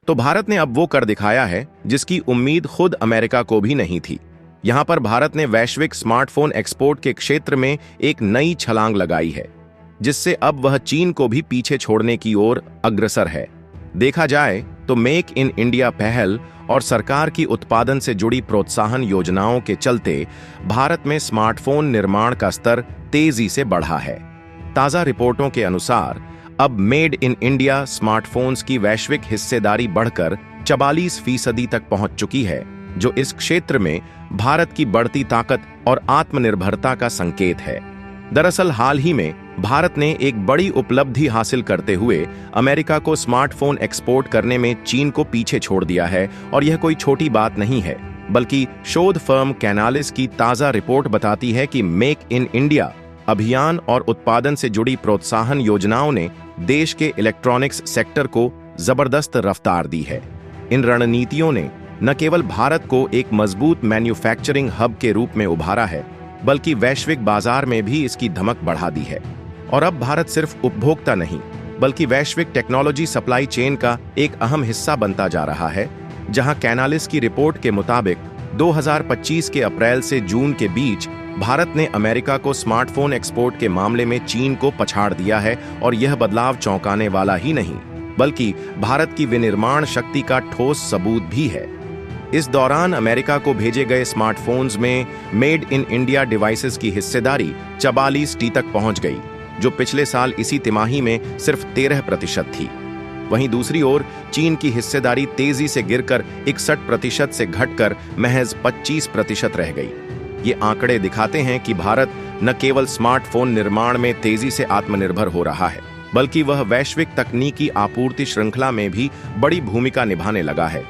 तो भारत ने अब वो कर दिखाया है जिसकी उम्मीद खुद अमेरिका को भी नहीं थी। यहाँ पर भारत ने वैश्विक स्मार्टफोन एक्सपोर्ट के क्षेत्र में एक नई छलांग लगाई है, जिससे अब वह चीन को भी पीछे छोड़ने की ओर अग्रसर है। देखा जाए तो मेक इन इंडिया पहल और सरकार की उत्पादन से जुड़ी प्रोत्साहन योजनाओं के चलते भारत में स्मार्टफोन निर्माण का स्तर तेजी से बढ़ा है। ताजा रिपोर्टों के अनुसार अब मेड इन इंडिया स्मार्टफोन्स की वैश्विक हिस्सेदारी बढ़कर 44% तक पहुंच चुकी है, जो इस क्षेत्र में भारत की बढ़ती ताकत और आत्मनिर्भरता का संकेत है। दरअसल हाल ही में भारत ने एक बड़ी उपलब्धि हासिल करते हुए अमेरिका को स्मार्टफोन एक्सपोर्ट करने में चीन को पीछे छोड़ दिया है, और यह कोई छोटी बात नहीं है, बल्कि शोध फर्म कैनालिस की ताजा रिपोर्ट बताती है कि मेक इन इंडिया अभियान और उत्पादन से जुड़ी प्रोत्साहन योजनाओं ने देश के इलेक्ट्रॉनिक्स सेक्टर को जबरदस्त रफ्तार दी है। इन रणनीतियों ने न केवल भारत को एक मजबूत मैन्युफैक्चरिंग हब के रूप में उभारा है, बल्कि वैश्विक बाजार में भी इसकी धमक बढ़ा दी है। और अब भारत सिर्फ उपभोक्ता नहीं, बल्कि वैश्विक टेक्नोलॉजी सप्लाई चेन का एक अहम हिस्सा बनता जा रहा है, जहां कैनालिस की रिपोर्ट के मुताबिक 2025 के अप्रैल से जून के बीच भारत ने अमेरिका को स्मार्टफोन एक्सपोर्ट के मामले में चीन को पछाड़ दिया है। और यह बदलाव चौंकाने वाला ही नहीं, बल्कि भारत की विनिर्माण शक्ति का ठोस सबूत भी है। इस दौरान अमेरिका को भेजे गए स्मार्टफोन्स में मेड इन इंडिया डिवाइसेस की हिस्सेदारी 44% तक पहुंच गई, जो पिछले साल इसी तिमाही में सिर्फ 13% थी। वहीं दूसरी ओर चीन की हिस्सेदारी तेजी से गिरकर 61% से घटकर महज 25% रह गई। ये आंकड़े दिखाते हैं कि भारत न केवल स्मार्टफोन निर्माण में तेजी से आत्मनिर्भर हो रहा है, बल्कि वह वैश्विक तकनीकी आपूर्ति श्रृंखला में भी बड़ी भूमिका निभाने लगा है।